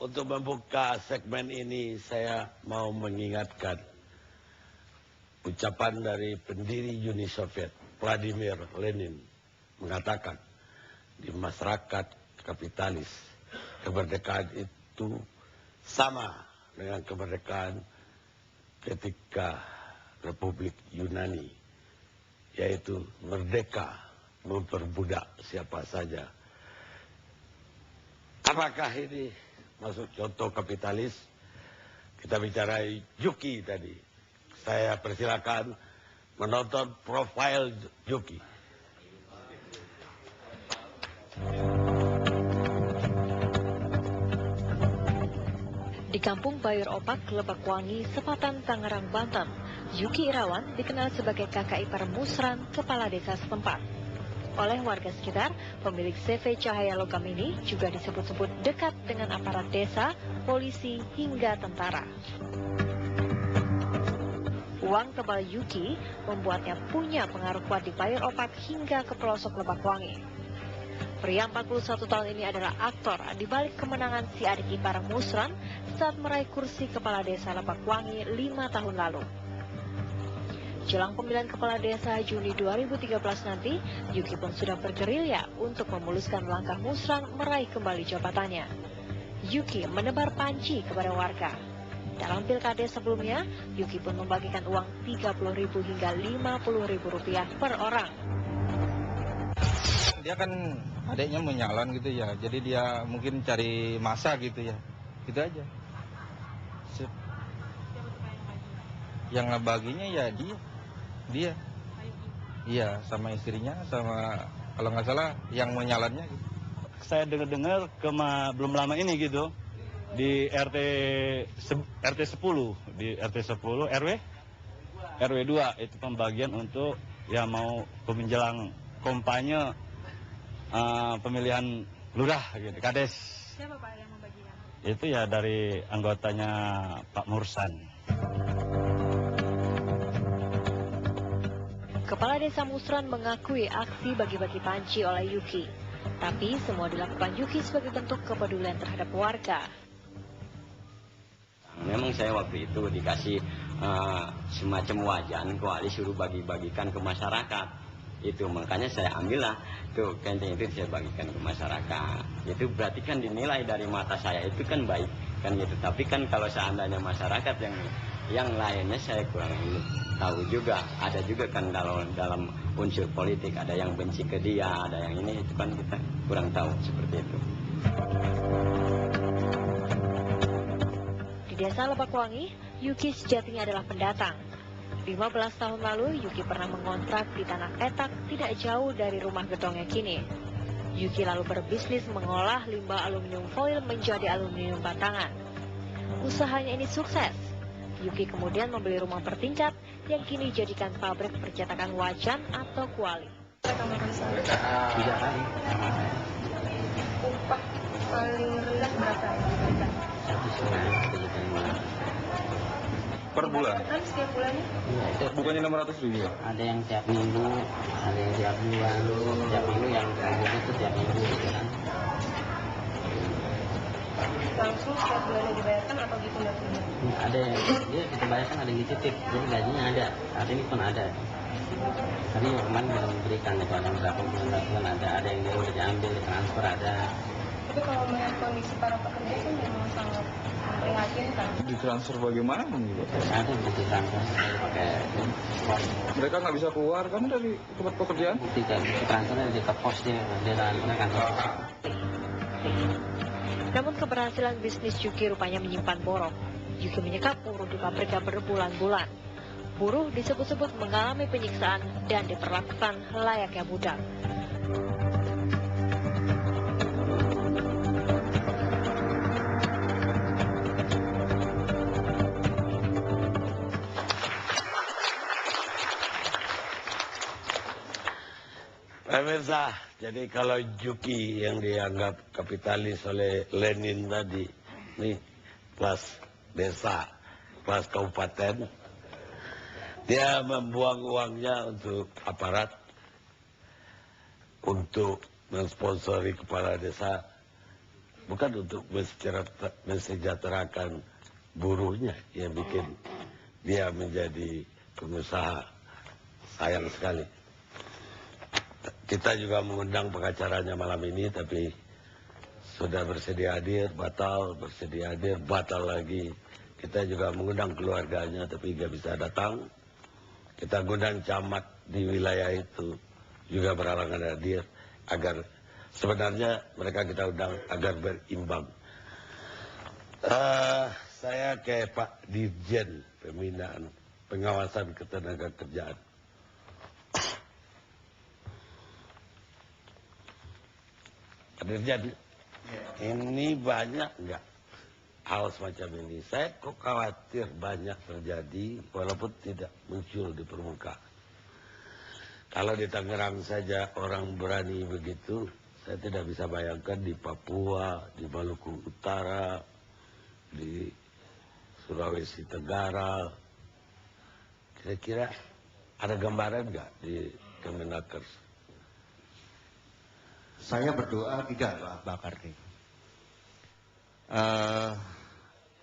Untuk membuka segmen ini, saya mau mengingatkan ucapan dari pendiri Uni Soviet, Vladimir Lenin, mengatakan di masyarakat kapitalis, kemerdekaan itu sama dengan kemerdekaan ketika Republik Yunani, yaitu merdeka memperbudak siapa saja. Apakah ini masuk contoh kapitalis? Kita bicara Yuki tadi. Saya persilakan menonton profil Yuki. Di kampung Bayur Opak, Lebakwangi, Sepatan, Tangerang, Banten, Yuki Irawan dikenal sebagai kakak ipar Musran, kepala desa setempat. Oleh warga sekitar, pemilik CV Cahaya Logam ini juga disebut-sebut dekat dengan aparat desa, polisi, hingga tentara. Uang tebal Yuki membuatnya punya pengaruh kuat di Bayur Opak hingga ke pelosok Lebakwangi. Pria 41 tahun ini adalah aktor di balik kemenangan si adik ipar Musran saat meraih kursi kepala desa Lebakwangi 5 tahun lalu. Jelang pemilihan kepala desa Juni 2013 nanti, Yuki pun sudah bergerilya untuk memuluskan langkah Musran meraih kembali jabatannya. Yuki menebar panci kepada warga. Dalam pilkada sebelumnya, Yuki pun membagikan uang Rp30.000 hingga Rp50.000 per orang. Dia kan adiknya mau nyalon gitu ya, jadi dia mungkin cari masa gitu ya, gitu aja. Yang ngebaginya ya dia, iya sama istrinya, sama kalau nggak salah yang mau nyalonnya. Gitu. Saya dengar belum lama ini gitu di RT 10 RW 2 itu pembagian untuk ya mau menjelang kampanye pemilihan lurah gitu, kades. Siapa Pak yang membagikan? Itu ya dari anggotanya Pak Mursan. Kepala Desa Musran mengakui aksi bagi-bagi panci oleh Yuki. Tapi semua dilakukan Yuki sebagai bentuk kepedulian terhadap warga. Memang saya waktu itu dikasih semacam wajan kuali suruh bagi-bagikan ke masyarakat. Itu makanya saya ambillah tuh kenteng itu saya bagikan ke masyarakat. Itu berarti kan dinilai dari mata saya itu kan baik kan gitu. Tapi kan kalau seandainya masyarakat yang lainnya saya kurang tahu juga. Ada juga kan dalam unsur politik ada yang benci ke dia, ada yang ini itu kan kita kurang tahu seperti itu. Di desa Lebakwangi, Yuki sejatinya adalah pendatang. 15 tahun lalu, Yuki pernah mengontrak di tanah petak tidak jauh dari rumah gedongnya kini. Yuki lalu berbisnis mengolah limbah aluminium foil menjadi aluminium batangan. Usahanya ini sukses. Yuki kemudian membeli rumah bertingkat yang kini dijadikan pabrik percetakan wajan atau kuali. Tiga kali. Upah paling rendah berapa yang diberikan? Per bulan? Kan setiap bulannya? Bukannya 600.000 ya? Ada yang tiap minggu, ada yang tiap bulan, tiap minggu yang minggu itu tiap minggu gitu kan. Langsung setiap bulannya dibayarkan atau ditunda-tunda? Ada yang dia kita bayarkan, ada yang dititip, jadi gajinya ada, saat ini pun ada. Tadi kemarin belum diberikan itu ada berapa bulan ada yang dia udah diambil, ditransfer ada. Tapi kalau melihat kondisi para pekerja kan memang sangat memprihatinkan. Ditransfer bagaimana gitu? Ada yang ditransfer pakai pos. Mereka nggak bisa keluar kan dari tempat pekerjaan? Tidak, ditransfernya di ke pos dia transfer kantor. Namun keberhasilan bisnis Yuki rupanya menyimpan borok. Yuki menyekap buruh di pabriknya berbulan-bulan. Buruh disebut-sebut mengalami penyiksaan dan diperlakukan layaknya budak. Pemirsa, jadi kalau Yuki yang dianggap kapitalis oleh Lenin tadi, nih kelas desa, kelas kabupaten, dia membuang uangnya untuk aparat, untuk mensponsori kepala desa, bukan untuk mensejahterakan buruhnya yang bikin dia menjadi pengusaha. Sayang sekali. Kita juga mengundang pengacaranya malam ini, tapi sudah bersedia hadir, batal, bersedia hadir, batal lagi. Kita juga mengundang keluarganya, tapi nggak bisa datang. Kita undang camat di wilayah itu, juga berhalangan hadir, agar sebenarnya mereka kita undang agar berimbang. Saya ke Pak Dirjen Pembinaan Pengawasan Ketenagakerjaan. Pak Dirjen, ini banyak nggak hal semacam ini? Saya kok khawatir banyak terjadi walaupun tidak muncul di permukaan. Kalau di Tangerang saja orang berani begitu, saya tidak bisa bayangkan di Papua, di Maluku Utara, di Sulawesi Tenggara. Kira-kira ada gambaran nggak di Kemenakers? Saya berdoa tidak, Pak Karni.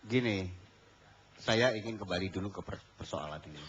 Gini, saya ingin kembali dulu ke persoalan ini.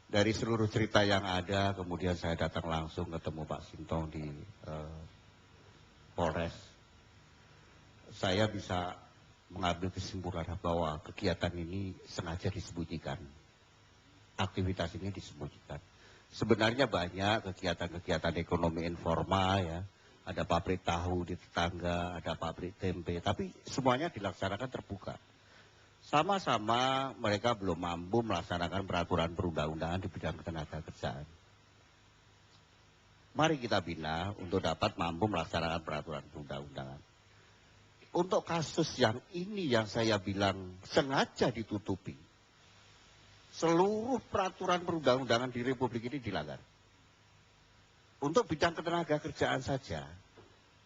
Dari seluruh cerita yang ada, kemudian saya datang langsung ketemu Pak Sintong di Polres. Saya bisa mengambil kesimpulan bahwa kegiatan ini sengaja disembunyikan. Aktivitas ini disembunyikan. Sebenarnya banyak kegiatan-kegiatan ekonomi informal ya. Ada pabrik tahu di tetangga, ada pabrik tempe, tapi semuanya dilaksanakan terbuka. Sama-sama mereka belum mampu melaksanakan peraturan perundang-undangan di bidang ketenagakerjaan. Mari kita bina untuk dapat mampu melaksanakan peraturan perundang-undangan. Untuk kasus yang ini yang saya bilang sengaja ditutupi, seluruh peraturan perundang-undangan di Republik ini dilanggar. Untuk bidang ketenagakerjaan saja,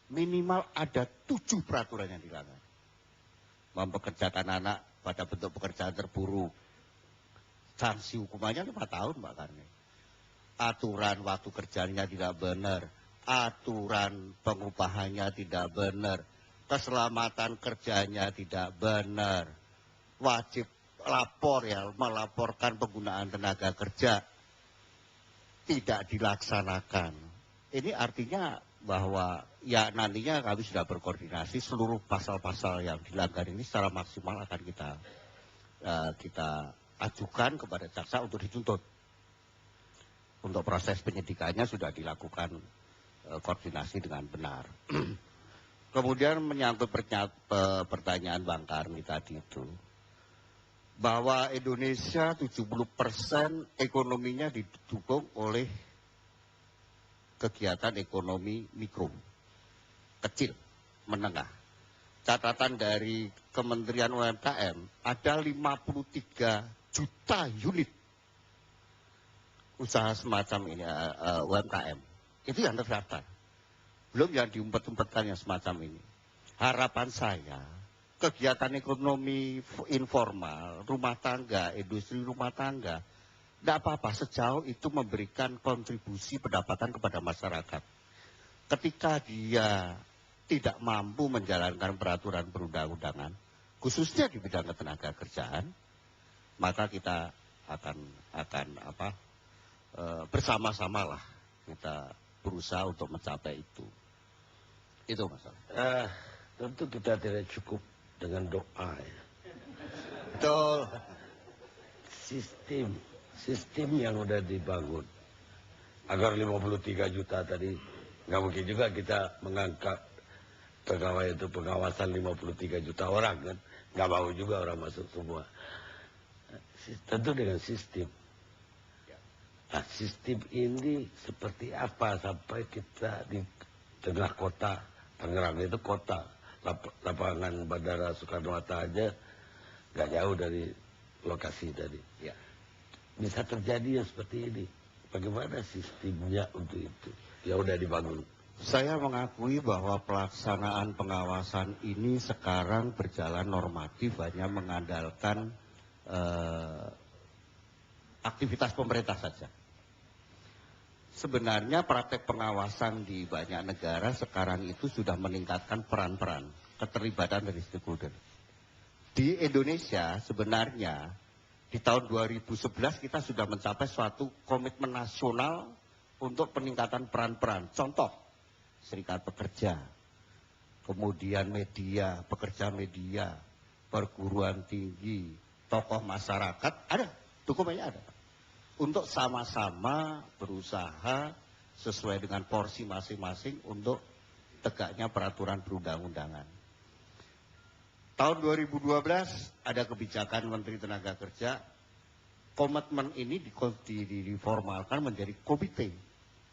minimal ada 7 peraturan yang dilanggar. Mempekerjakan anak pada bentuk pekerjaan terburuk. Sanksi hukumannya 5 tahun, Pak Karni. Aturan waktu kerjanya tidak benar. Aturan pengupahannya tidak benar. Keselamatan kerjanya tidak benar. Wajib lapor ya, melaporkan penggunaan tenaga kerja. Tidak dilaksanakan. Ini artinya bahwa ya nantinya kami sudah berkoordinasi seluruh pasal-pasal yang dilanggar ini secara maksimal akan kita ajukan kepada jaksa untuk dituntut. Untuk proses penyidikannya sudah dilakukan koordinasi dengan benar. Kemudian menyangkut pertanyaan Bang Karni tadi itu, bahwa Indonesia 70% ekonominya didukung oleh kegiatan ekonomi mikro, kecil, menengah. Catatan dari Kementerian UMKM ada 53 juta unit usaha semacam ini, UMKM. Itu yang terdaftar. Belum yang diumpet-umpetkan yang semacam ini. Harapan saya, kegiatan ekonomi informal, rumah tangga, industri rumah tangga, tidak apa-apa sejauh itu memberikan kontribusi pendapatan kepada masyarakat. Ketika dia tidak mampu menjalankan peraturan perundang-undangan, khususnya di bidang ketenagakerjaan, maka kita akan bersama-samalah kita berusaha untuk mencapai itu. Itu masalah. Tentu kita tidak cukup dengan doa ya. Betul. Sistem yang udah dibangun agar 53 juta tadi, nggak mungkin juga kita mengangkat pegawai itu pengawasan 53 juta orang kan, nggak mau juga orang masuk semua. Tentu dengan sistem. Nah, sistem ini seperti apa sampai kita di tengah kota Tangerang itu kota, lapangan Bandara Soekarno-Hatta aja nggak jauh dari lokasi tadi. Ya. Bisa terjadi yang seperti ini. Bagaimana sistemnya untuk itu? Ya udah dibangun. Saya mengakui bahwa pelaksanaan pengawasan ini sekarang berjalan normatif, hanya mengandalkan aktivitas pemerintah saja. sebenarnya praktek pengawasan di banyak negara sekarang itu sudah meningkatkan peran-peran keterlibatan dari stakeholder. Di Indonesia sebenarnya di tahun 2011 kita sudah mencapai suatu komitmen nasional untuk peningkatan peran-peran. Contoh, serikat pekerja, kemudian media, pekerja media, perguruan tinggi, tokoh masyarakat, ada, dokumennya ada. Untuk sama-sama berusaha sesuai dengan porsi masing-masing untuk tegaknya peraturan perundang-undangan. Tahun 2012 ada kebijakan Menteri Tenaga Kerja, komitmen ini diformalkan menjadi komite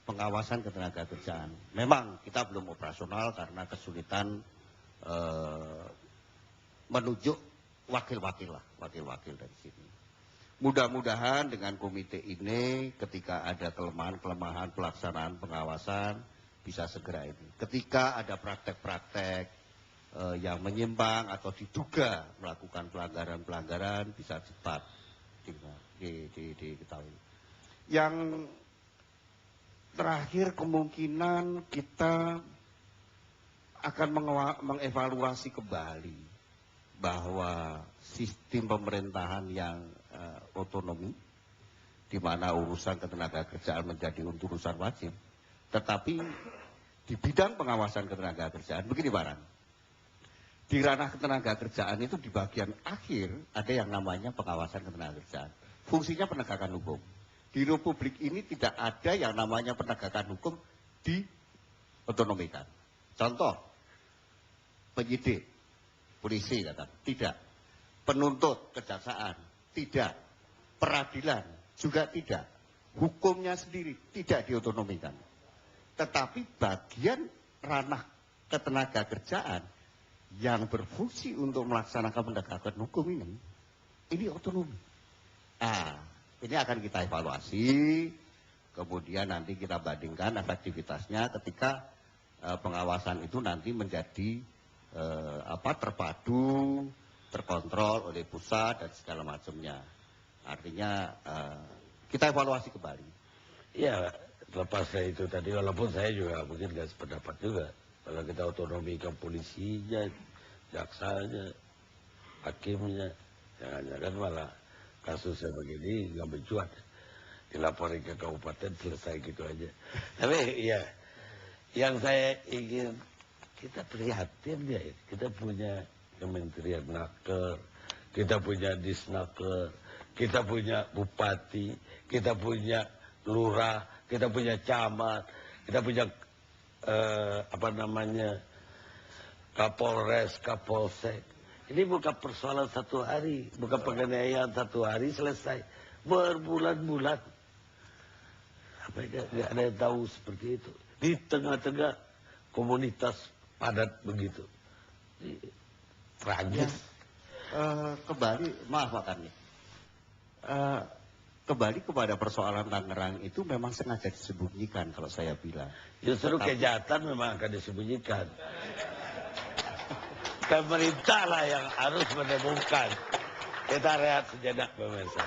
pengawasan ketenaga kerjaan. Memang kita belum operasional karena kesulitan menunjuk wakil-wakil dari sini. Mudah-mudahan dengan komite ini ketika ada kelemahan-kelemahan pelaksanaan pengawasan bisa segera ini. Ketika ada praktek-praktek yang menyimpang atau diduga melakukan pelanggaran-pelanggaran bisa cepat diketahui. Yang terakhir kemungkinan kita akan mengevaluasi kembali bahwa sistem pemerintahan yang otonomi, di mana urusan ketenaga kerjaan menjadi urusan wajib, tetapi di bidang pengawasan ketenaga kerjaan begini barang. Di ranah ketenaga kerjaan itu di bagian akhir ada yang namanya pengawasan ketenaga kerjaan. Fungsinya penegakan hukum. Di Republik ini tidak ada yang namanya penegakan hukum diotonomikan. Contoh, penyidik, polisi kata, tidak. Penuntut, kejaksaan, tidak. Peradilan, juga tidak. Hukumnya sendiri tidak diotonomikan. Tetapi bagian ranah ketenaga kerjaan yang berfungsi untuk melaksanakan penegakan hukum ini otonomi. Nah, ini akan kita evaluasi, kemudian nanti kita bandingkan efektivitasnya ketika pengawasan itu nanti menjadi terpadu, terkontrol oleh pusat dan segala macamnya. Artinya kita evaluasi kembali. Ya, lepas dari itu tadi, walaupun saya juga mungkin nggak sependapat juga. Kalau kita otonomikan polisinya, jaksanya, hakimnya, jangan-jangan malah kasusnya begini nggak mencuat. Dilaporin ke kabupaten selesai gitu aja. Tapi ya, yang saya ingin kita prihatin ya, kita punya Kementerian Naker, kita punya Disnaker, kita punya bupati, kita punya lurah, kita punya camat, kita punya Kapolres, Kapolsek. Ini bukan persoalan satu hari, bukan penganiayaan satu hari selesai, berbulan-bulan. Nggak ada yang tahu seperti itu. Di tengah-tengah komunitas padat begitu. Tragis. Kembali, maaf makannya. Kembali kepada persoalan Tangerang itu memang sengaja disembunyikan kalau saya bilang. Justru kejahatan memang akan disembunyikan. Pemerintah lah yang harus menemukan. Kita rehat sejenak pemirsa.